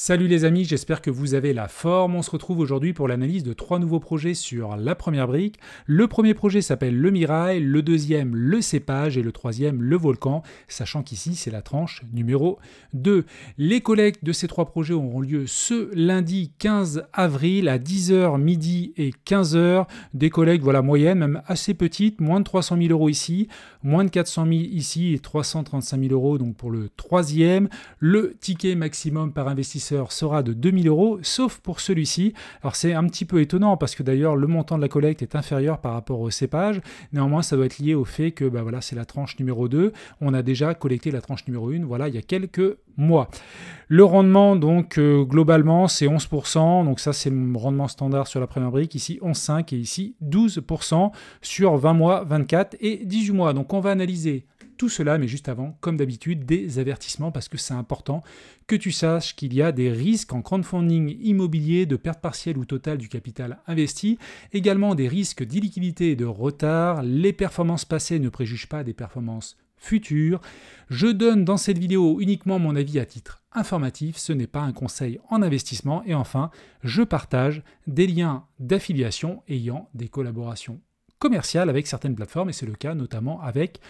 Salut les amis, j'espère que vous avez la forme. On se retrouve aujourd'hui pour l'analyse de 3 nouveaux projets sur la première brique. Le premier projet s'appelle le Mirail, le deuxième le Cépage et le troisième le Volcan, sachant qu'ici c'est la tranche numéro 2. Les collectes de ces 3 projets auront lieu ce lundi 15 avril à 10h, midi et 15h. Des collectes moyennes, même assez petites, moins de 300 000 euros ici, moins de 400 000 ici et 335 000 euros donc pour le troisième. Le ticket maximum par investisseur sera de 2 000 euros, sauf pour celui-ci. Alors c'est un petit peu étonnant parce que d'ailleurs le montant de la collecte est inférieur par rapport au cépage. Néanmoins, ça doit être lié au fait que c'est la tranche numéro 2. On a déjà collecté la tranche numéro 1, il y a quelques mois. Le rendement, donc, globalement, c'est 11%. Donc ça, c'est le rendement standard sur la première brique. Ici, 11,5 et ici, 12% sur 20 mois, 24 et 18 mois. Donc on va analyser tout cela, mais juste avant, comme d'habitude, des avertissements parce que c'est important que tu saches qu'il y a des risques en crowdfunding immobilier de perte partielle ou totale du capital investi, également des risques d'illiquidité et de retard. Les performances passées ne préjugent pas des performances futures. Je donne dans cette vidéo uniquement mon avis à titre informatif, ce n'est pas un conseil en investissement. Et enfin, je partage des liens d'affiliation ayant des collaborations commerciales avec certaines plateformes, et c'est le cas notamment avec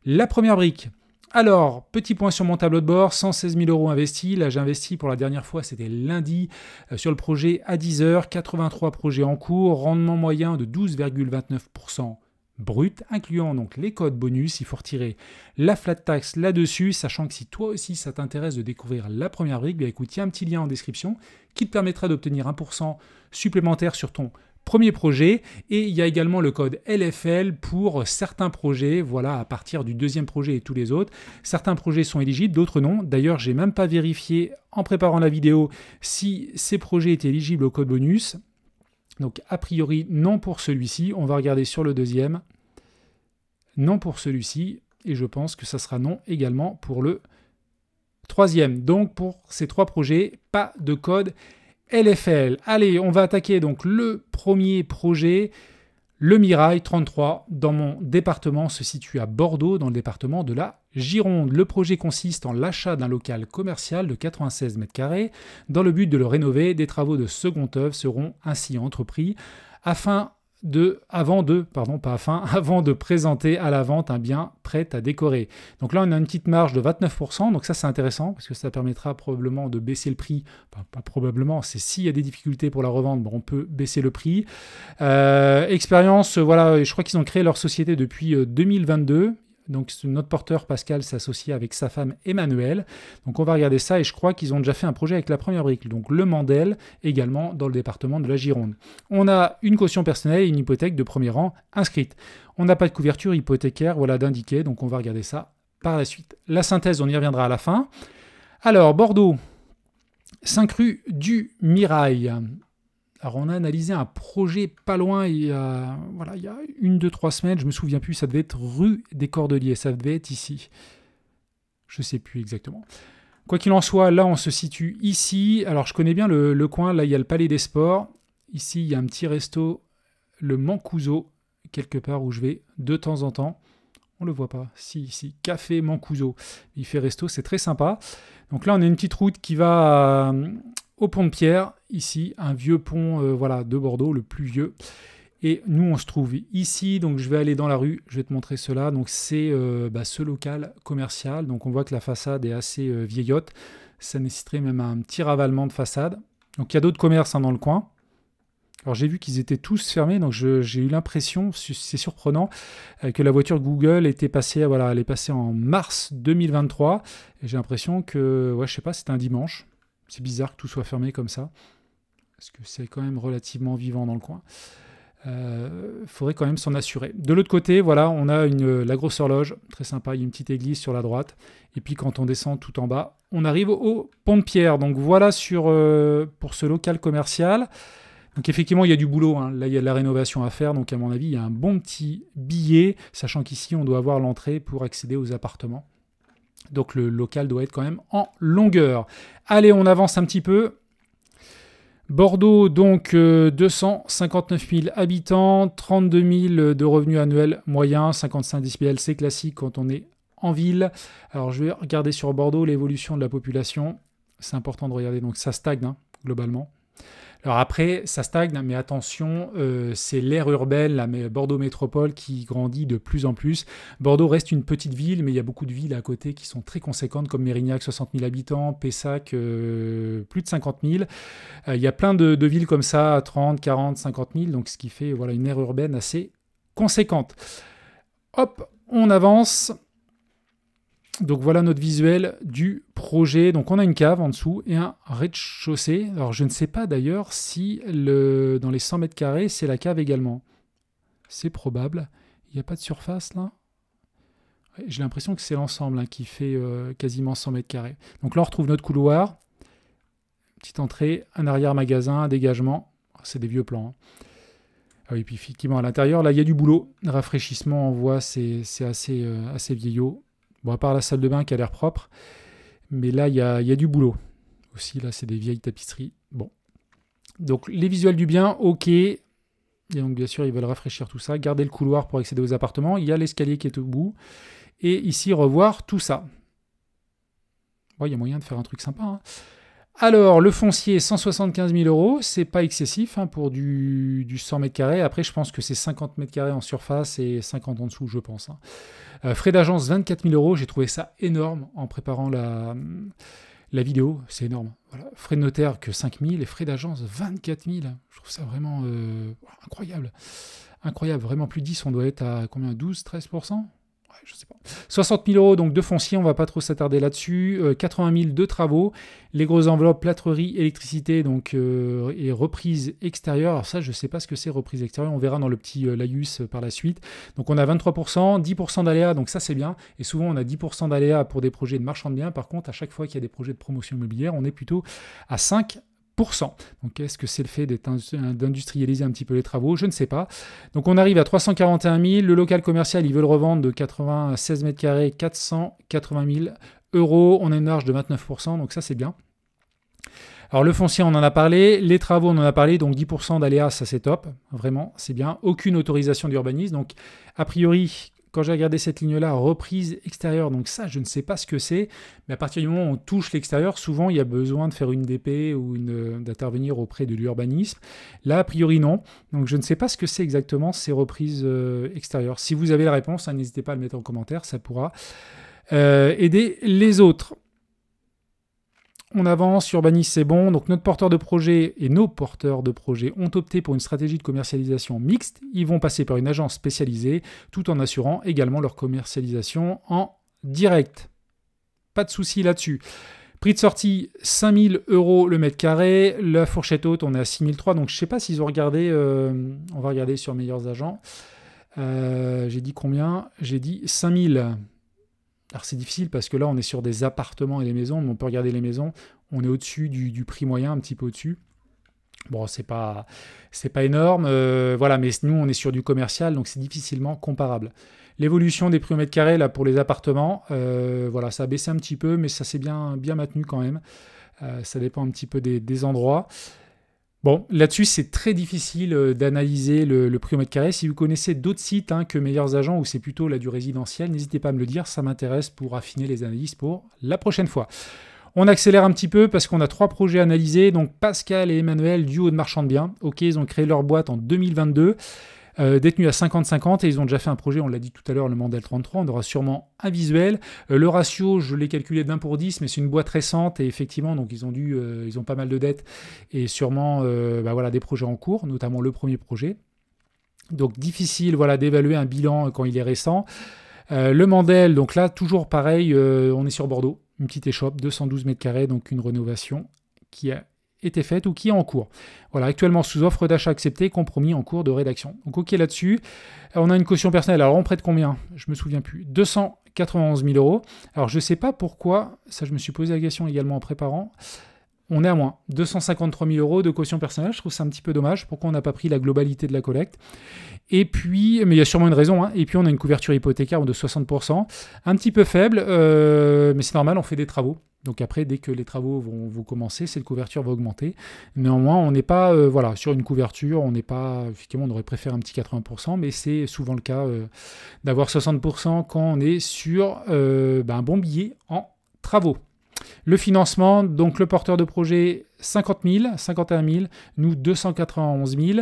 la première brique. Alors, petit point sur mon tableau de bord, 116 000 euros investis. Là, j'ai investi pour la dernière fois, c'était lundi, sur le projet à 10h, 83 projets en cours, rendement moyen de 12,29% brut, incluant donc les codes bonus. Il faut retirer la flat tax là-dessus, sachant que si toi aussi ça t'intéresse de découvrir la première brique, écoute, il y a un petit lien en description qui te permettra d'obtenir 1% supplémentaire sur ton premier projet, et il y a également le code LFL pour certains projets, à partir du deuxième projet et tous les autres. Certains projets sont éligibles, d'autres non. D'ailleurs, j'ai même pas vérifié en préparant la vidéo si ces projets étaient éligibles au code bonus. Donc a priori non pour celui-ci. On va regarder sur le deuxième. Non pour celui-ci, et je pense que ça sera non également pour le troisième. Donc pour ces 3 projets, pas de code LFL. Allez, on va attaquer donc le premier projet, le Mirail 33, dans mon département, se situe à Bordeaux, dans le département de la Gironde. Le projet consiste en l'achat d'un local commercial de 96 m². Dans le but de le rénover, des travaux de second œuvre seront ainsi entrepris avant de présenter à la vente un bien prêt à décorer. Donc là, on a une petite marge de 29%, donc ça c'est intéressant, parce que ça permettra probablement de baisser le prix. Enfin, pas probablement, c'est s'il y a des difficultés pour la revente, on peut baisser le prix. Expérience, je crois qu'ils ont créé leur société depuis 2022. Donc notre porteur Pascal s'associe avec sa femme Emmanuel. Donc on va regarder ça, et je crois qu'ils ont déjà fait un projet avec la première brique, donc le Mandel, également dans le département de la Gironde. On a une caution personnelle et une hypothèque de premier rang inscrite. On n'a pas de couverture hypothécaire d'indiquer, donc on va regarder ça par la suite. La synthèse, on y reviendra à la fin. Alors Bordeaux, 5 rue du Mirail. Alors, on a analysé un projet pas loin il y a 1, 2, 3 semaines, je me souviens plus, ça devait être rue des Cordeliers, ça devait être ici. Je ne sais plus exactement. Quoi qu'il en soit, là, on se situe ici. Alors, je connais bien le coin, là, il y a le Palais des Sports. Ici, il y a un petit resto, le Mancuso, quelque part où je vais de temps en temps. On le voit pas. Si, ici, Café Mancuso. Il fait resto, c'est très sympa. Donc là, on a une petite route qui va au pont de Pierre, ici, un vieux pont de Bordeaux, le plus vieux. Et nous, on se trouve ici, donc je vais aller dans la rue, je vais te montrer cela. Donc c'est ce local commercial, donc on voit que la façade est assez vieillotte. Ça nécessiterait même un petit ravalement de façade. Donc il y a d'autres commerces dans le coin. Alors j'ai vu qu'ils étaient tous fermés, donc j'ai eu l'impression, c'est surprenant, que la voiture Google était passée, elle est passée en mars 2023. Et j'ai l'impression que, je sais pas, c'était un dimanche. C'est bizarre que tout soit fermé comme ça, parce que c'est quand même relativement vivant dans le coin. Faudrait quand même s'en assurer. De l'autre côté, on a la grosse horloge, très sympa, il y a une petite église sur la droite. Et puis quand on descend tout en bas, on arrive au pont de Pierre. Donc voilà pour ce local commercial. Donc effectivement, il y a du boulot, hein. Là il y a de la rénovation à faire, donc à mon avis, il y a un bon petit billet, sachant qu'ici, on doit avoir l'entrée pour accéder aux appartements. Donc le local doit être quand même en longueur. Allez, on avance un petit peu. Bordeaux, donc 259 000 habitants, 32 000 de revenus annuels moyens, 55 décibels, c'est classique quand on est en ville. Alors je vais regarder sur Bordeaux l'évolution de la population. C'est important de regarder. Donc ça stagne hein, globalement. Alors après, ça stagne, mais attention, c'est l'aire urbaine, la Bordeaux Métropole, qui grandit de plus en plus. Bordeaux reste une petite ville, mais il y a beaucoup de villes à côté qui sont très conséquentes, comme Mérignac, 60 000 habitants, Pessac, plus de 50 000. Il y a plein de villes comme ça, 30, 40, 50 000, donc ce qui fait voilà, une aire urbaine assez conséquente. Hop, on avance. Donc voilà notre visuel du projet. Donc on a une cave en dessous et un rez-de-chaussée. Alors je ne sais pas d'ailleurs si dans les 100 mètres carrés, c'est la cave également. C'est probable. Il n'y a pas de surface là. Ouais, j'ai l'impression que c'est l'ensemble hein, qui fait quasiment 100 mètres carrés. Donc là on retrouve notre couloir. Petite entrée, un arrière-magasin, un dégagement. C'est des vieux plans. Hein. Ah oui, puis effectivement à l'intérieur, là il y a du boulot. Rafraîchissement, on voit, c'est assez vieillot. Bon, à part la salle de bain qui a l'air propre, mais là, il y a du boulot. Aussi, là, c'est des vieilles tapisseries. Bon. Donc, les visuels du bien, ok. Et donc, bien sûr, ils veulent rafraîchir tout ça. Garder le couloir pour accéder aux appartements. Il y a l'escalier qui est au bout. Et ici, revoir tout ça. Bon, il y a moyen de faire un truc sympa. Hein. Alors, le foncier, 175 000 €, c'est pas excessif hein, pour du 100 mètres carrés. Après, je pense que c'est 50 mètres carrés en surface et 50 en dessous, je pense. Hein. Frais d'agence, 24 000 €. J'ai trouvé ça énorme en préparant la vidéo. C'est énorme. Voilà. Frais de notaire que 5 000 et frais d'agence, 24 000. Je trouve ça vraiment incroyable. Incroyable. Vraiment plus de 10, on doit être à combien 12, 13%. Je sais pas. 60 000 € donc de foncier, on va pas trop s'attarder là-dessus. 80 000 de travaux, les grosses enveloppes, plâtrerie, électricité donc, et reprise extérieure. Alors ça, je sais pas ce que c'est reprise extérieure, on verra dans le petit laïus par la suite. Donc on a 23%, 10% d'aléas, donc ça c'est bien. Et souvent on a 10% d'aléas pour des projets de marchand de biens. Par contre, à chaque fois qu'il y a des projets de promotion immobilière, on est plutôt à 5%. Donc, est-ce que c'est le fait d'industrialiser un petit peu les travaux? Je ne sais pas. Donc, on arrive à 341 000. Le local commercial, ils veulent revendre de 96 mètres carrés, 480 000 €. On a une marge de 29%, donc ça, c'est bien. Alors, le foncier, on en a parlé. Les travaux, on en a parlé. Donc, 10% d'aléas, ça, c'est top. Vraiment, c'est bien. Aucune autorisation d'urbanisme. Donc, a priori, quand j'ai regardé cette ligne-là, reprise extérieure, donc ça, je ne sais pas ce que c'est, mais à partir du moment où on touche l'extérieur, souvent, il y a besoin de faire une DP ou d'intervenir auprès de l'urbanisme. Là, a priori, non. Donc, je ne sais pas ce que c'est exactement ces reprises extérieures. Si vous avez la réponse, hein, n'hésitez pas à le mettre en commentaire, ça pourra aider les autres. On avance, urbanisme c'est bon, donc notre porteur de projet et nos porteurs de projet ont opté pour une stratégie de commercialisation mixte. Ils vont passer par une agence spécialisée tout en assurant également leur commercialisation en direct. Pas de souci là-dessus. Prix de sortie, 5 000 € le mètre carré. La fourchette haute, on est à 6 300. Donc je ne sais pas s'ils ont regardé, on va regarder sur Meilleurs Agents. J'ai dit combien? J'ai dit 5 000. Alors c'est difficile parce que là on est sur des appartements et des maisons, mais on peut regarder les maisons, on est au-dessus du prix moyen, un petit peu au-dessus. Bon, c'est pas énorme, voilà, mais nous on est sur du commercial, donc c'est difficilement comparable. L'évolution des prix au mètre carré là pour les appartements, voilà, ça a baissé un petit peu, mais ça s'est bien maintenu quand même. Ça dépend un petit peu des endroits. Bon, là-dessus, c'est très difficile d'analyser le prix au mètre carré. Si vous connaissez d'autres sites que Meilleurs Agents, où c'est plutôt là, du résidentiel, n'hésitez pas à me le dire, ça m'intéresse pour affiner les analyses pour la prochaine fois. On accélère un petit peu parce qu'on a 3 projets analysés. Donc Pascal et Emmanuel, duo de marchands de biens. Ok, ils ont créé leur boîte en 2022. Détenus à 50-50 et ils ont déjà fait un projet, on l'a dit tout à l'heure, le Mandel 33, on aura sûrement un visuel. Le ratio, je l'ai calculé d'1 pour 10, mais c'est une boîte récente et effectivement, donc ils ont pas mal de dettes et sûrement voilà, des projets en cours, notamment le premier projet. Donc difficile voilà, d'évaluer un bilan quand il est récent. Le Mandel, donc là, toujours pareil, on est sur Bordeaux, une petite échoppe, 212 mètres carrés, donc une rénovation qui a été faite ou qui est en cours. Voilà, actuellement sous offre d'achat acceptée, compromis en cours de rédaction. Donc ok là-dessus. On a une caution personnelle. Alors on prête combien? Je me souviens plus. 291 000 €. Alors je ne sais pas pourquoi, ça je me suis posé la question également en préparant. On est à moins. 253 000 € de caution personnelle. Je trouve ça un petit peu dommage. Pourquoi on n'a pas pris la globalité de la collecte? Et puis, mais il y a sûrement une raison. Et puis on a une couverture hypothécaire de 60%. Un petit peu faible, mais c'est normal, on fait des travaux. Donc après, dès que les travaux vont commencer, cette couverture va augmenter. Néanmoins, on n'est pas voilà, sur une couverture, on n'est pas, effectivement, on aurait préféré un petit 80%, mais c'est souvent le cas d'avoir 60% quand on est sur un bon billet en travaux. Le financement, donc le porteur de projet 50 000, 51 000, nous 291 000.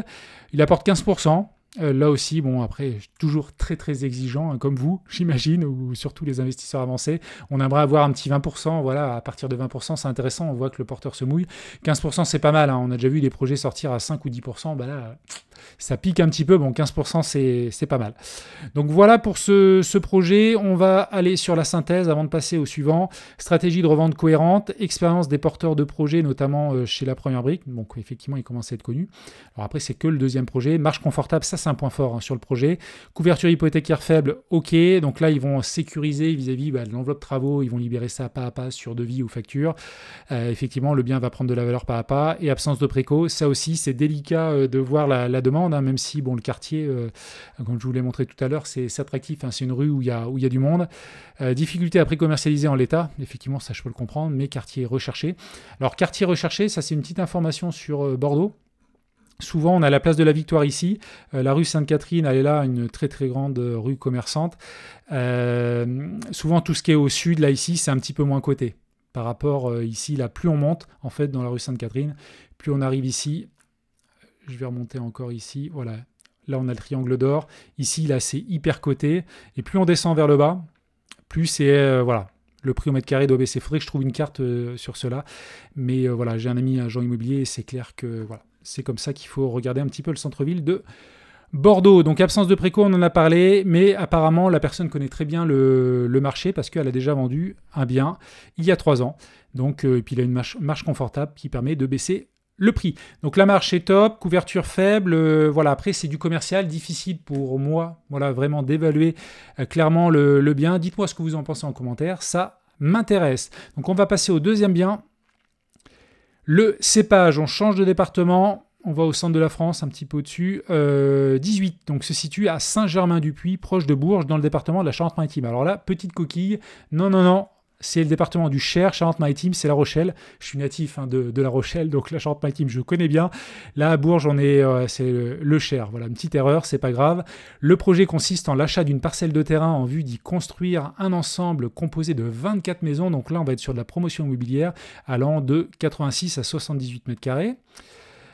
Il apporte 15%. Là aussi, bon, après, toujours très très exigeant, hein, comme vous, j'imagine, ou surtout les investisseurs avancés. On aimerait avoir un petit 20%, voilà, à partir de 20%, c'est intéressant, on voit que le porteur se mouille. 15%, c'est pas mal, hein, on a déjà vu des projets sortir à 5 ou 10%, bah là, ça pique un petit peu, bon, 15%, c'est pas mal. Donc voilà pour ce projet, on va aller sur la synthèse avant de passer au suivant. Stratégie de revente cohérente, expérience des porteurs de projets, notamment chez La Première Brique, donc effectivement, il commence à être connu. Alors après, c'est que le deuxième projet. Marge confortable, ça c'est un point fort, hein, sur le projet. Couverture hypothécaire faible, ok. Donc là, ils vont sécuriser vis-à-vis de l'enveloppe travaux, ils vont libérer ça pas à pas sur devis ou facture. Effectivement, le bien va prendre de la valeur pas à pas. Et absence de préco, ça aussi, c'est délicat de voir la demande, hein, même si bon, le quartier, comme je vous l'ai montré tout à l'heure, c'est attractif, hein, c'est une rue où il y a du monde. Difficulté à pré-commercialiser en l'état, effectivement, ça je peux le comprendre, mais quartier recherché. Alors, quartier recherché, ça c'est une petite information sur Bordeaux. Souvent, on a la place de la Victoire ici. La rue Sainte-Catherine, elle est là, une très très grande rue commerçante. Souvent, tout ce qui est au sud, là ici, c'est un petit peu moins coté. Par rapport ici, là, plus on monte, en fait, dans la rue Sainte-Catherine, plus on arrive ici. Je vais remonter encore ici. Voilà. Là, on a le triangle d'or. Ici, là, c'est hyper coté. Et plus on descend vers le bas, plus c'est... voilà. Le prix au mètre carré doit baisser. Il faudrait que je trouve une carte sur cela. Mais voilà, j'ai un ami agent immobilier et c'est clair que voilà, c'est comme ça qu'il faut regarder un petit peu le centre-ville de Bordeaux. Donc absence de préco, on en a parlé, mais apparemment la personne connaît très bien le marché parce qu'elle a déjà vendu un bien il y a 3 ans. Donc, et puis il a une marge confortable qui permet de baisser le prix. Donc la marge est top, couverture faible, voilà, après c'est du commercial, difficile pour moi, voilà, vraiment d'évaluer clairement le bien. Dites-moi ce que vous en pensez en commentaire, ça m'intéresse. Donc on va passer au deuxième bien. Le cépage, on change de département, on va au centre de la France, un petit peu au-dessus, 18, donc se situe à Saint-Germain-du-Puy, proche de Bourges, dans le département de la Charente-Maritime. Alors là, petite coquille, non, c'est le département du Cher, Charente-Maritime, c'est La Rochelle. Je suis natif, hein, de La Rochelle, donc la Charente-Maritime, je connais bien. Là, à Bourges, c'est le Cher. Voilà, une petite erreur, c'est pas grave. Le projet consiste en l'achat d'une parcelle de terrain en vue d'y construire un ensemble composé de 24 maisons. Donc là, on va être sur de la promotion immobilière allant de 86 à 78 mètres carrés.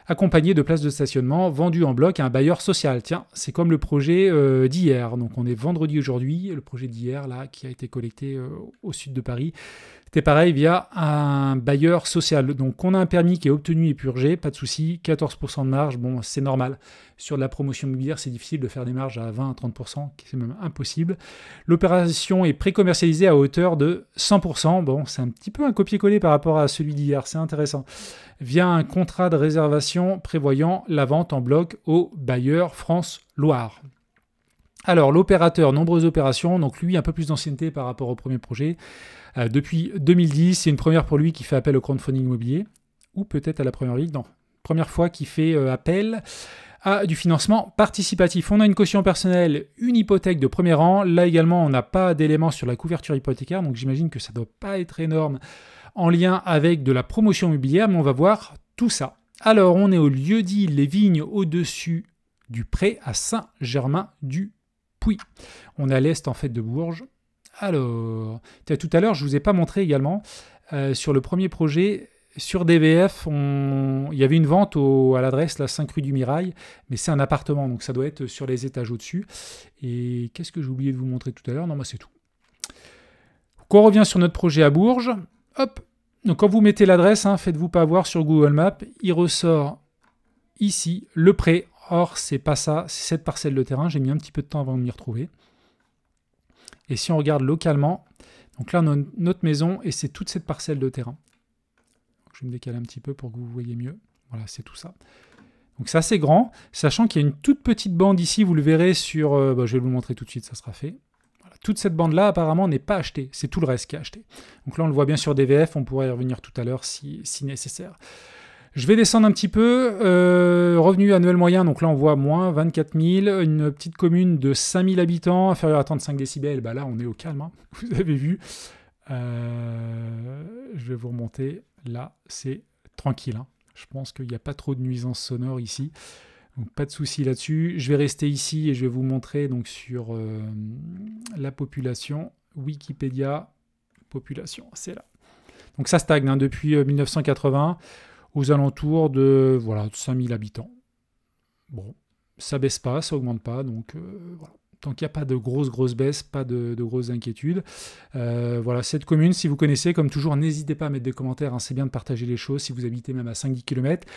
Accompagné de places de stationnement vendues en bloc à un bailleur social. Tiens, c'est comme le projet d'hier. Donc on est vendredi aujourd'hui, le projet d'hier là qui a été collecté au sud de Paris. C'était pareil via un bailleur social. Donc on a un permis qui est obtenu et purgé, pas de souci, 14% de marge, bon c'est normal. Sur de la promotion immobilière, c'est difficile de faire des marges à 20 à 30%, c'est même impossible. L'opération est pré-commercialisée à hauteur de 100%. Bon, c'est un petit peu un copier-coller par rapport à celui d'hier, c'est intéressant. Via un contrat de réservation prévoyant la vente en bloc au bailleur France-Loire. Alors, l'opérateur, nombreuses opérations, donc lui, un peu plus d'ancienneté par rapport au premier projet. Depuis 2010, c'est une première pour lui qui fait appel au crowdfunding immobilier, ou peut-être à La Première Brique, non. Première fois qu'il fait appel à du financement participatif. On a une caution personnelle, une hypothèque de premier rang. Là également, on n'a pas d'éléments sur la couverture hypothécaire, donc j'imagine que ça ne doit pas être énorme en lien avec de la promotion immobilière, mais on va voir tout ça. Alors, on est au lieu-dit Les Vignes au-dessus du Pré à Saint-Germain-du-Puy. On est à l'est en fait de Bourges. Alors, tout à l'heure, je ne vous ai pas montré également, sur le premier projet, sur DVF, il y avait une vente à l'adresse, la 5 rue du Mirail, mais c'est un appartement, donc ça doit être sur les étages au-dessus. Et qu'est-ce que j'ai oublié de vous montrer tout à l'heure? Non, moi c'est tout. Donc on revient sur notre projet à Bourges. Hop. Donc quand vous mettez l'adresse, hein, faites-vous pas avoir sur Google Maps, il ressort ici le pré. Or, c'est pas ça, c'est cette parcelle de terrain. J'ai mis un petit peu de temps avant de m'y retrouver. Et si on regarde localement, donc là on a notre maison et c'est toute cette parcelle de terrain. Je vais me décaler un petit peu pour que vous voyez mieux. Voilà, c'est tout ça. Donc c'est assez grand, sachant qu'il y a une toute petite bande ici, vous le verrez sur... je vais vous le montrer tout de suite, ça sera fait. Voilà, toute cette bande-là, apparemment, n'est pas achetée. C'est tout le reste qui est acheté. Donc là, on le voit bien sur DVF, on pourrait y revenir tout à l'heure si nécessaire. Je vais descendre un petit peu. Revenu annuel moyen, donc là, on voit moins 24 000. Une petite commune de 5 000 habitants, inférieure à 35 décibels. Bah là, on est au calme, hein. Vous avez vu. Je vais vous remonter. Là, c'est tranquille, hein. Je pense qu'il n'y a pas trop de nuisances sonores ici. Donc, pas de souci là-dessus. Je vais rester ici et je vais vous montrer donc, sur la population. Wikipédia, population, c'est là. Donc ça stagne hein, depuis 1980 aux alentours de voilà, 5000 habitants. Bon, ça baisse pas, ça augmente pas, donc voilà. Tant qu'il n'y a pas de grosses baisses, pas de grosses inquiétudes. Voilà, cette commune, si vous connaissez, comme toujours, n'hésitez pas à mettre des commentaires, hein, c'est bien de partager les choses, si vous habitez même à 5-10 km.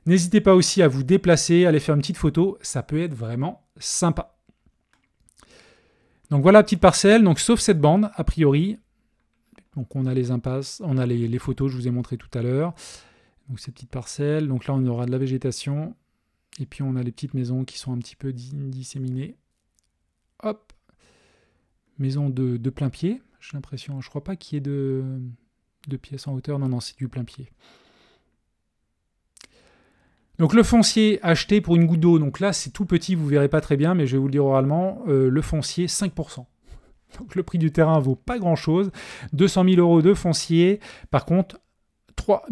N'hésitez pas aussi à vous déplacer, à aller faire une petite photo, ça peut être vraiment sympa. Donc voilà la petite parcelle, donc sauf cette bande, a priori. Donc on a les impasses, on a les photos, je vous ai montré tout à l'heure. Donc ces petites parcelles, donc là on aura de la végétation, et puis on a les petites maisons qui sont un petit peu disséminées. Hop, maison de plein pied, j'ai l'impression, je crois pas qu'il y ait de pièces en hauteur, non, c'est du plein pied. Donc le foncier acheté pour une goutte d'eau, donc là c'est tout petit, vous verrez pas très bien, mais je vais vous le dire oralement, le foncier 5%. Donc le prix du terrain vaut pas grand chose, 200 000 euros de foncier, par contre 3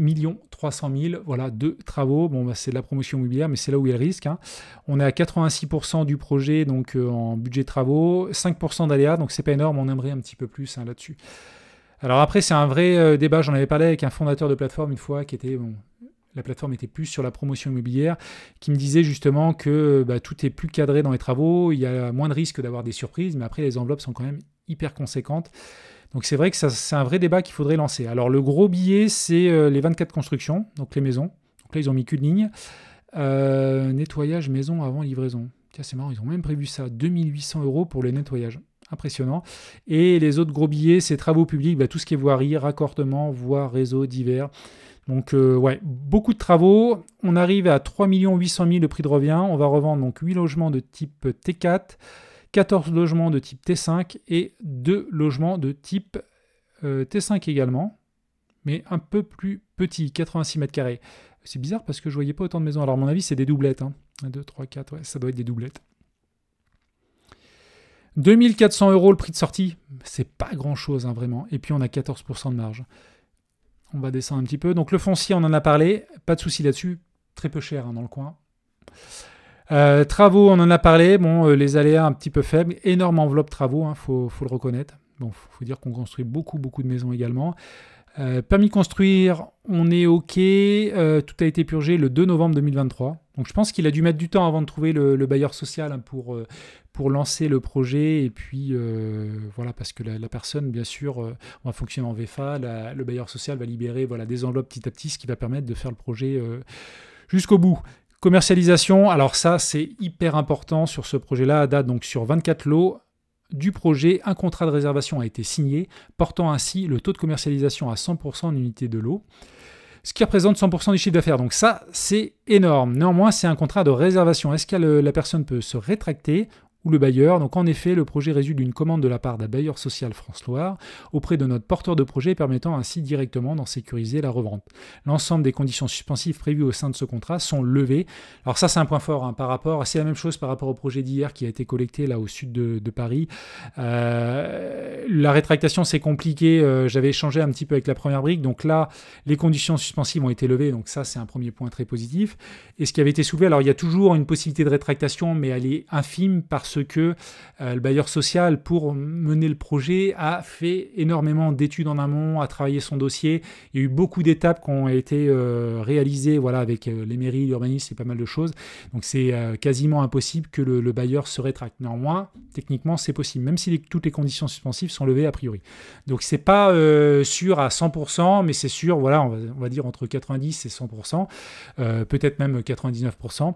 300 000 voilà, de travaux. Bon, bah, c'est de la promotion immobilière, mais c'est là où il y a le risque. Hein. On est à 86% du projet donc, en budget de travaux, 5% d'aléas, donc c'est pas énorme, on aimerait un petit peu plus hein, là-dessus. Alors après, c'est un vrai débat, j'en avais parlé avec un fondateur de plateforme une fois, qui était, bon, la plateforme était plus sur la promotion immobilière, qui me disait justement que bah, tout est plus cadré dans les travaux, il y a moins de risques d'avoir des surprises, mais après les enveloppes sont quand même hyper conséquentes. Donc c'est vrai que c'est un vrai débat qu'il faudrait lancer. Alors le gros billet, c'est les 24 constructions, donc les maisons. Donc là, ils ont mis qu'une ligne. Nettoyage maison avant livraison. Tiens, c'est marrant, ils ont même prévu ça. 2800 euros pour le nettoyage. Impressionnant. Et les autres gros billets, c'est travaux publics, bah, tout ce qui est voirie, raccordement, voies, réseaux divers. Donc ouais, beaucoup de travaux. On arrive à 3 800 000 de prix de revient. On va revendre donc 8 logements de type T4. 14 logements de type T5 et 2 logements de type T5 également, mais un peu plus petits, 86 mètres carrés. C'est bizarre parce que je ne voyais pas autant de maisons. Alors à mon avis, c'est des doublettes. Hein. 1, 2, 3, 4, ouais, ça doit être des doublettes. 2400 euros le prix de sortie, c'est pas grand-chose hein, vraiment. Et puis on a 14% de marge. On va descendre un petit peu. Donc le foncier, on en a parlé, pas de souci là-dessus, très peu cher hein, dans le coin. Travaux, on en a parlé. Bon, les aléas un petit peu faibles. Énorme enveloppe travaux, hein, faut le reconnaître. Bon, faut dire qu'on construit beaucoup de maisons également. Permis de construire, on est OK. Tout a été purgé le 2 novembre 2023. Donc je pense qu'il a dû mettre du temps avant de trouver le bailleur social hein, pour lancer le projet. Et puis voilà, parce que la personne, bien sûr, on va fonctionner en VFA. Le bailleur social va libérer voilà, des enveloppes petit à petit, ce qui va permettre de faire le projet jusqu'au bout. Commercialisation, alors ça c'est hyper important sur ce projet-là, à date donc sur 24 lots du projet, un contrat de réservation a été signé, portant ainsi le taux de commercialisation à 100% en unité de lot, ce qui représente 100% du chiffre d'affaires. Donc ça c'est énorme. Néanmoins c'est un contrat de réservation. Est-ce que la personne peut se rétracter ou le bailleur? Donc en effet, le projet résulte d'une commande de la part d'un bailleur social France-Loire auprès de notre porteur de projet, permettant ainsi directement d'en sécuriser la revente. L'ensemble des conditions suspensives prévues au sein de ce contrat sont levées. Alors ça, c'est un point fort hein, par rapport, c'est la même chose par rapport au projet d'hier qui a été collecté là au sud de Paris. La rétractation, c'est compliqué. J'avais échangé un petit peu avec la première brique. Donc là, les conditions suspensives ont été levées. Donc ça, c'est un premier point très positif. Et ce qui avait été soulevé, alors il y a toujours une possibilité de rétractation, mais elle est infime parce que le bailleur social, pour mener le projet, a fait énormément d'études en amont, a travaillé son dossier. Il y a eu beaucoup d'étapes qui ont été réalisées voilà, avec les mairies, l'urbanisme et pas mal de choses. Donc c'est quasiment impossible que le bailleur se rétracte. Néanmoins, techniquement, c'est possible, même si toutes les conditions suspensives sont levées a priori. Donc c'est pas sûr à 100%, mais c'est sûr, voilà, on va dire entre 90 et 100%, peut-être même 99%.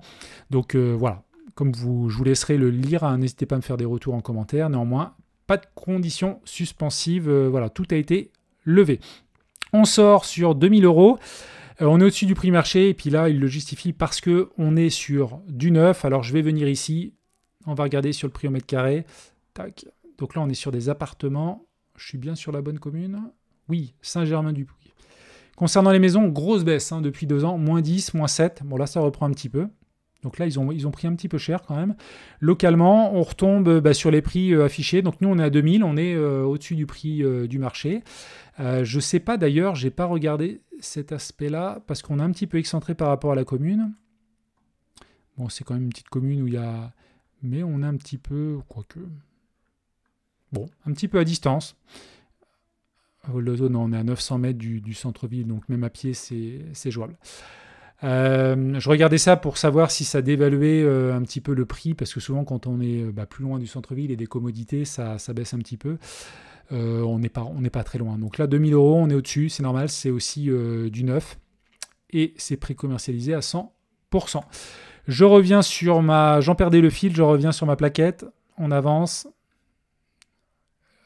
Donc voilà. Comme je vous laisserai le lire, hein, n'hésitez pas à me faire des retours en commentaire. Néanmoins, pas de conditions suspensives. Voilà, tout a été levé. On sort sur 2000 euros. On est au-dessus du prix marché. Et puis là, il le justifie parce qu'on est sur du neuf. Alors, je vais venir ici. On va regarder sur le prix au mètre carré. Tac. Donc là, on est sur des appartements. Je suis bien sur la bonne commune. Oui, Saint-Germain-du-Puy. Concernant les maisons, grosse baisse hein, depuis 2 ans. Moins 10, moins 7. Bon, là, ça reprend un petit peu. Donc là, ils ont pris un petit peu cher quand même. Localement, on retombe sur les prix affichés. Donc nous, on est à 2000, on est au-dessus du prix du marché. Je ne sais pas d'ailleurs, je n'ai pas regardé cet aspect-là parce qu'on est un petit peu excentré par rapport à la commune. Bon, c'est quand même une petite commune où il y a... Mais on est un petit peu... Quoique... Bon, un petit peu à distance. Vol-d'Oiseau, non, on est à 900 mètres du centre-ville, donc même à pied, c'est jouable. Je regardais ça pour savoir si ça dévaluait un petit peu le prix, parce que souvent quand on est plus loin du centre-ville et des commodités, ça baisse un petit peu. On n'est pas très loin. Donc là, 2000 €, on est au-dessus, c'est normal, c'est aussi du neuf, et c'est pré-commercialisé à 100%. Je reviens sur j'en perdais le fil, je reviens sur ma plaquette, on avance.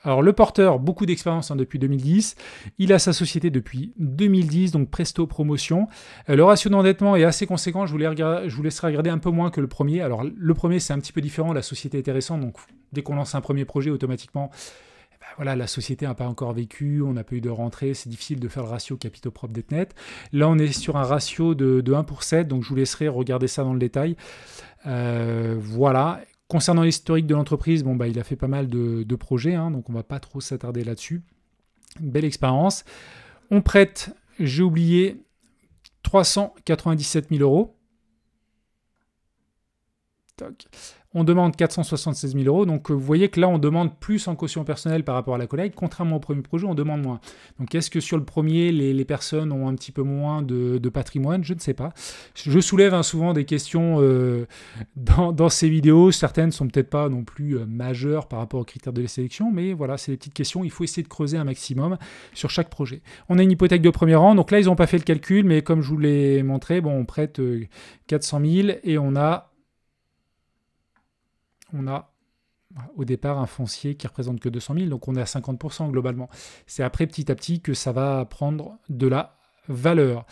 Alors le porteur, beaucoup d'expérience depuis 2010, il a sa société depuis 2010, donc Presto Promotion. Le ratio d'endettement est assez conséquent, je vous laisserai regarder un peu moins que le premier. Alors le premier c'est un petit peu différent, la société était récente, donc dès qu'on lance un premier projet, automatiquement, voilà, la société n'a pas encore vécu, on n'a pas eu de rentrée, c'est difficile de faire le ratio capitaux propres dette nette. Là on est sur un ratio de 1/7, donc je vous laisserai regarder ça dans le détail. Voilà. Concernant l'historique de l'entreprise, il a fait pas mal de projets, donc on ne va pas trop s'attarder là-dessus. Belle expérience. On prête, j'ai oublié, 397 000 €. Toc. On demande 476 000 €. Donc, vous voyez que là, on demande plus en caution personnelle par rapport à la collègue. Contrairement au premier projet, on demande moins. Donc, est-ce que sur le premier, les personnes ont un petit peu moins de patrimoine? Je ne sais pas. Je soulève souvent des questions dans ces vidéos. Certaines ne sont peut-être pas non plus majeures par rapport aux critères de la sélection. Mais voilà, c'est des petites questions. Il faut essayer de creuser un maximum sur chaque projet. On a une hypothèque de premier rang. Donc là, ils n'ont pas fait le calcul. Mais comme je vous l'ai montré, on prête 400 000 et on a au départ un foncier qui représente que 200 000, donc on est à 50% globalement. C'est après petit à petit que ça va prendre de la valeur.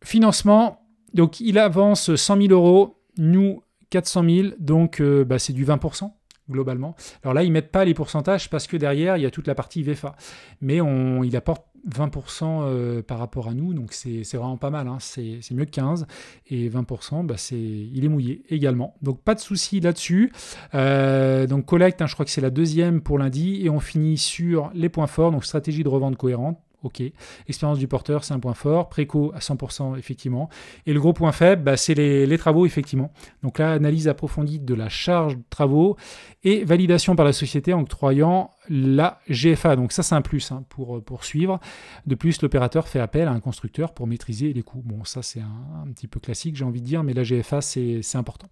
Financement, donc il avance 100 000 €, nous 400 000, donc c'est du 20% globalement. Alors là, ils ne mettent pas les pourcentages parce que derrière, il y a toute la partie VFA. Mais il apporte 20% par rapport à nous, donc c'est vraiment pas mal, c'est mieux que 15, et 20%, il est mouillé également. Donc pas de souci là-dessus. Donc collecte, je crois que c'est la deuxième pour lundi, et on finit sur les points forts, donc stratégie de revente cohérente. Ok, expérience du porteur, c'est un point fort. Préco à 100%, effectivement. Et le gros point faible, c'est les travaux, effectivement. Donc là, analyse approfondie de la charge de travaux et validation par la société en octroyant la GFA. Donc ça, c'est un plus pour poursuivre. De plus, l'opérateur fait appel à un constructeur pour maîtriser les coûts. Bon, ça, c'est un petit peu classique, j'ai envie de dire, mais la GFA, c'est important.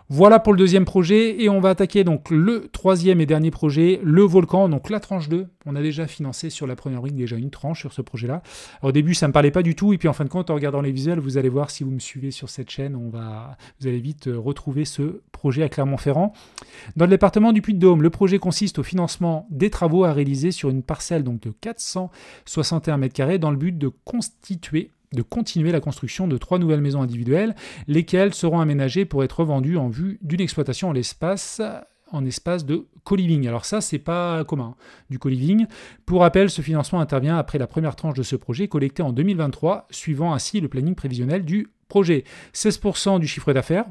Voilà pour le deuxième projet, et on va attaquer donc le troisième et dernier projet, le volcan, donc la tranche 2. On a déjà financé sur la première brique déjà une tranche sur ce projet-là. Au début, ça ne me parlait pas du tout, et puis en fin de compte, en regardant les visuels, vous allez voir, si vous me suivez sur cette chaîne, vous allez vite retrouver ce projet à Clermont-Ferrand. Dans le département du Puy-de-Dôme, le projet consiste au financement des travaux à réaliser sur une parcelle donc, de 461 m² dans le but de continuer la construction de 3 nouvelles maisons individuelles, lesquelles seront aménagées pour être vendues en vue d'une exploitation en espace de co-living. Alors ça, c'est pas commun, du co-living. Pour rappel, ce financement intervient après la première tranche de ce projet, collectée en 2023, suivant ainsi le planning prévisionnel du projet. 16% du chiffre d'affaires.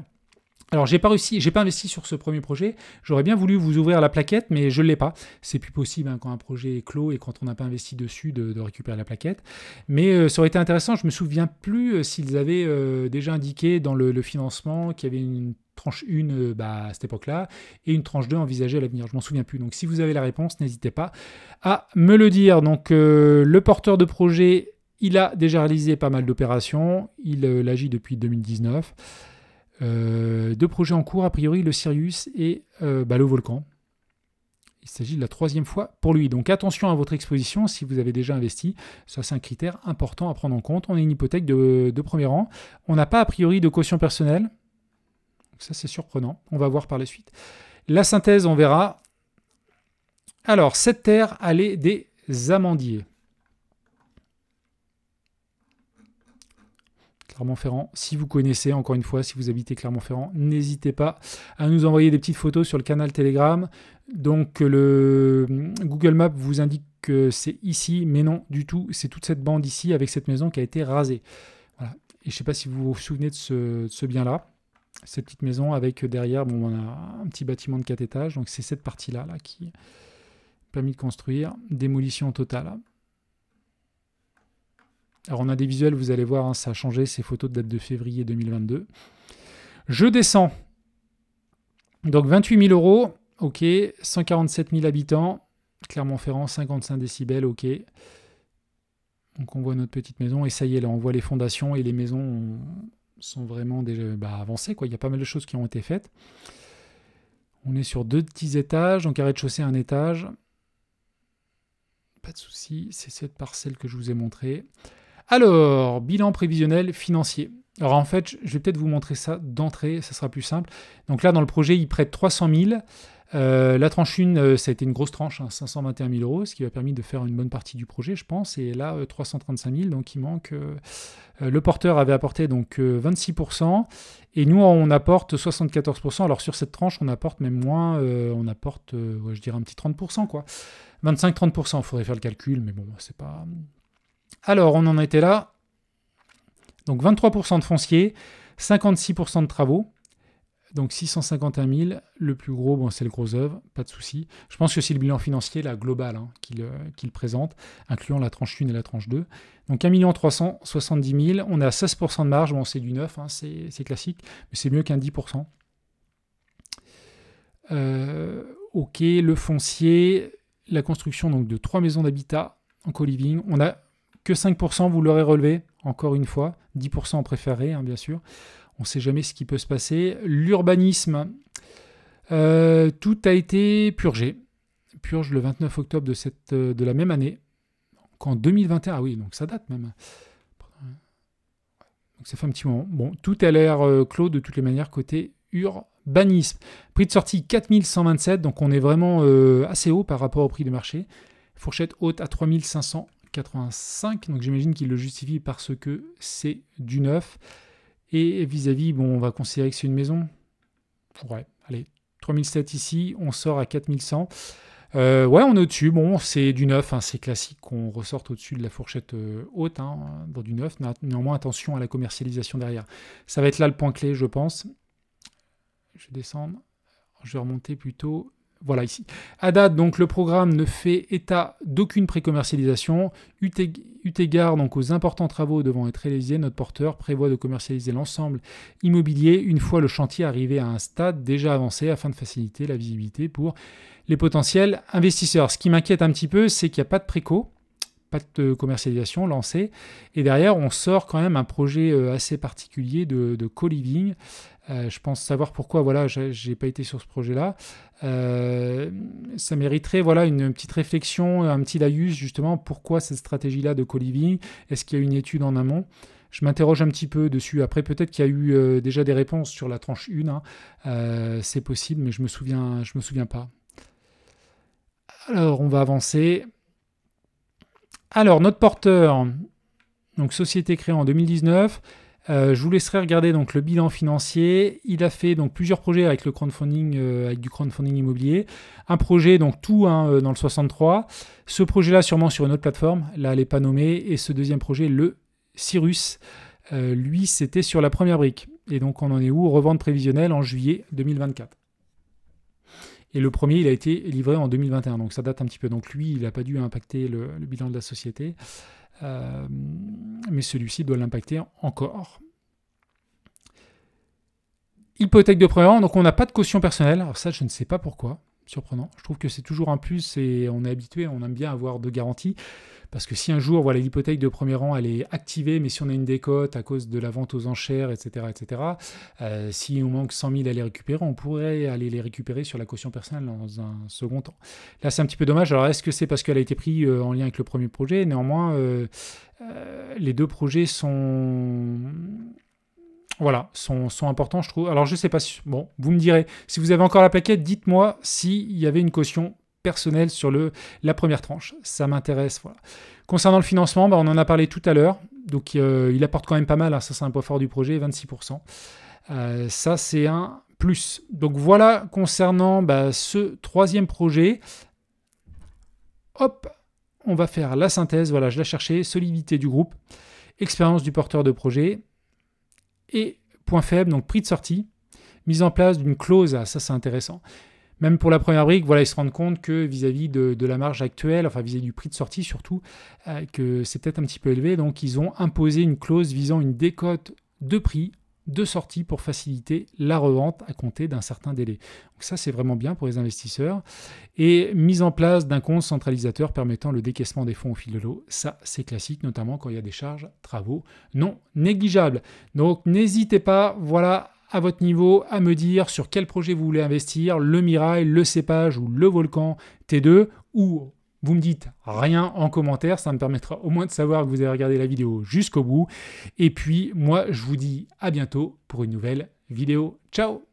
Alors, j'ai pas investi sur ce premier projet. J'aurais bien voulu vous ouvrir la plaquette, mais je ne l'ai pas. C'est plus possible quand un projet est clos et quand on n'a pas investi dessus de récupérer la plaquette. Mais ça aurait été intéressant. Je me souviens plus s'ils avaient déjà indiqué dans le financement qu'il y avait une tranche 1 à cette époque-là et une tranche 2 envisagée à l'avenir. Je m'en souviens plus. Donc, si vous avez la réponse, n'hésitez pas à me le dire. Donc, le porteur de projet, il a déjà réalisé pas mal d'opérations. Il agit depuis 2019. 2 projets en cours, a priori le Sirius et le volcan. Il s'agit de la 3e fois pour lui. Donc attention à votre exposition si vous avez déjà investi. Ça, c'est un critère important à prendre en compte. On a une hypothèque de premier rang. On n'a pas a priori de caution personnelle. Donc ça, c'est surprenant. On va voir par la suite. La synthèse, on verra. Alors, cette terre, elle est des amandiers. Clermont-Ferrand, si vous connaissez, encore une fois, si vous habitez Clermont-Ferrand, n'hésitez pas à nous envoyer des petites photos sur le canal Telegram. Donc le Google Maps vous indique que c'est ici, mais non du tout, c'est toute cette bande ici avec cette maison qui a été rasée. Voilà. Et je ne sais pas si vous vous souvenez de ce bien-là, cette petite maison avec derrière, on a un petit bâtiment de 4 étages, donc c'est cette partie-là qui a permis de construire, démolition totale. Alors on a des visuels, vous allez voir, ça a changé, ces photos de date de février 2022. Je descends. Donc 28 000 €, ok, 147 000 habitants. Clermont-Ferrand, 55 décibels, ok. Donc on voit notre petite maison et ça y est, là on voit les fondations et les maisons sont vraiment déjà avancées, quoi. Il y a pas mal de choses qui ont été faites. On est sur 2 petits étages, donc arrêt de chaussée, un étage. Pas de souci, c'est cette parcelle que je vous ai montrée. Alors, bilan prévisionnel financier. Alors en fait, je vais peut-être vous montrer ça d'entrée, ça sera plus simple. Donc là, dans le projet, il prête 300 000. La tranche 1, ça a été une grosse tranche, 521 000 euros, ce qui a permis de faire une bonne partie du projet, je pense. Et là, 335 000, donc il manque... le porteur avait apporté donc 26%, et nous, on apporte 74%. Alors sur cette tranche, on apporte même moins, on apporte, je dirais un petit 30%, quoi. 25-30%, il faudrait faire le calcul, mais bon, c'est pas... Alors, on en était là. Donc 23% de foncier, 56% de travaux, donc 651 000. Le plus gros, bon, c'est le gros œuvre, pas de souci. Je pense que c'est le bilan financier, la globale, qu'il présente, incluant la tranche 1 et la tranche 2. Donc 1 370 000, on est à 16% de marge, bon, c'est du neuf, c'est classique, mais c'est mieux qu'un 10%. Ok, le foncier, la construction donc, de 3 maisons d'habitat en co-living. On n'a que 5%, vous l'aurez relevé, encore une fois, 10% en préféré, bien sûr. On ne sait jamais ce qui peut se passer. L'urbanisme, tout a été purgé. Purge le 29 octobre de la même année. En 2021, ah oui, donc ça date même. Donc ça fait un petit moment. Bon, tout a l'air clos de toutes les manières côté urbanisme. Prix de sortie 4127, donc on est vraiment assez haut par rapport au prix de marché. Fourchette haute à 3585, donc j'imagine qu'il le justifie parce que c'est du neuf. Et vis-à-vis, bon, on va considérer que c'est une maison. Ouais, allez, 3007 ici, on sort à 4100. Ouais, on est au-dessus. Bon, c'est du neuf, c'est classique qu'on ressorte au-dessus de la fourchette haute dans du neuf. Néanmoins, attention à la commercialisation derrière. Ça va être là le point clé, je pense. Je vais descendre. Je vais remonter plutôt. Voilà, ici. À date, donc, le programme ne fait état d'aucune pré-commercialisation. Eu égard donc, aux importants travaux devant être réalisés, notre porteur prévoit de commercialiser l'ensemble immobilier une fois le chantier arrivé à un stade déjà avancé afin de faciliter la visibilité pour les potentiels investisseurs. Ce qui m'inquiète un petit peu, c'est qu'il n'y a pas de préco, pas de commercialisation lancée. Et derrière, on sort quand même un projet assez particulier de co-living. Je pense savoir pourquoi, voilà, j'ai pas été sur ce projet-là. Ça mériterait, voilà, une petite réflexion, un petit laïus, justement, pourquoi cette stratégie-là de co-living? Est-ce qu'il y a une étude en amont? Je m'interroge un petit peu dessus. Après, peut-être qu'il y a eu déjà des réponses sur la tranche 1. C'est possible, mais je me souviens pas. Alors, on va avancer. Alors, notre porteur, donc société créée en 2019, je vous laisserai regarder donc le bilan financier. Il a fait donc plusieurs projets avec le crowdfunding, avec du crowdfunding immobilier. Un projet donc tout dans le 63. Ce projet-là sûrement sur une autre plateforme. Là, elle n'est pas nommée. Et ce deuxième projet, le Cyrus, lui, c'était sur la première brique. Et donc, on en est où? Revente prévisionnelle en juillet 2024. Et le premier, il a été livré en 2021. Donc, ça date un petit peu. Donc, lui, il n'a pas dû impacter le bilan de la société. Mais celui-ci doit l'impacter encore. Hypothèque de premier rang, donc on n'a pas de caution personnelle. Alors ça, je ne sais pas pourquoi. Surprenant. Je trouve que c'est toujours un plus et on est habitué, on aime bien avoir de garanties. Parce que si un jour, voilà, l'hypothèque de premier rang, elle est activée, mais si on a une décote à cause de la vente aux enchères, etc., si on manque 100 000 à les récupérer, on pourrait aller les récupérer sur la caution personnelle dans un second temps. Là, c'est un petit peu dommage. Alors, est-ce que c'est parce qu'elle a été prise en lien avec le premier projet? Néanmoins, les deux projets sont importants, je trouve. Alors, je ne sais pas si... Bon, vous me direz. Si vous avez encore la plaquette, dites-moi s'il y avait une caution personnel sur la première tranche. Ça m'intéresse. Voilà. Concernant le financement, on en a parlé tout à l'heure. Donc, il apporte quand même pas mal. Ça, c'est un point fort du projet, 26%. Ça, c'est un plus. Donc, voilà concernant ce troisième projet. Hop, on va faire la synthèse. Voilà, je l'ai cherché. Solidité du groupe, expérience du porteur de projet et point faible, donc prix de sortie, mise en place d'une clause. Ça, c'est intéressant. Même pour la première brique, voilà, ils se rendent compte que vis-à-vis de la marge actuelle, enfin vis-à-vis du prix de sortie surtout, que c'est peut-être un petit peu élevé. Donc, ils ont imposé une clause visant une décote de prix de sortie pour faciliter la revente à compter d'un certain délai. Donc ça, c'est vraiment bien pour les investisseurs. Et mise en place d'un compte centralisateur permettant le décaissement des fonds au fil de l'eau. Ça, c'est classique, notamment quand il y a des charges, travaux non négligeables. Donc n'hésitez pas, voilà, à votre niveau, à me dire sur quel projet vous voulez investir, le Mirail, le Cépage ou le Volcan T2, ou vous me dites rien en commentaire, ça me permettra au moins de savoir que vous avez regardé la vidéo jusqu'au bout. Et puis, moi, je vous dis à bientôt pour une nouvelle vidéo. Ciao!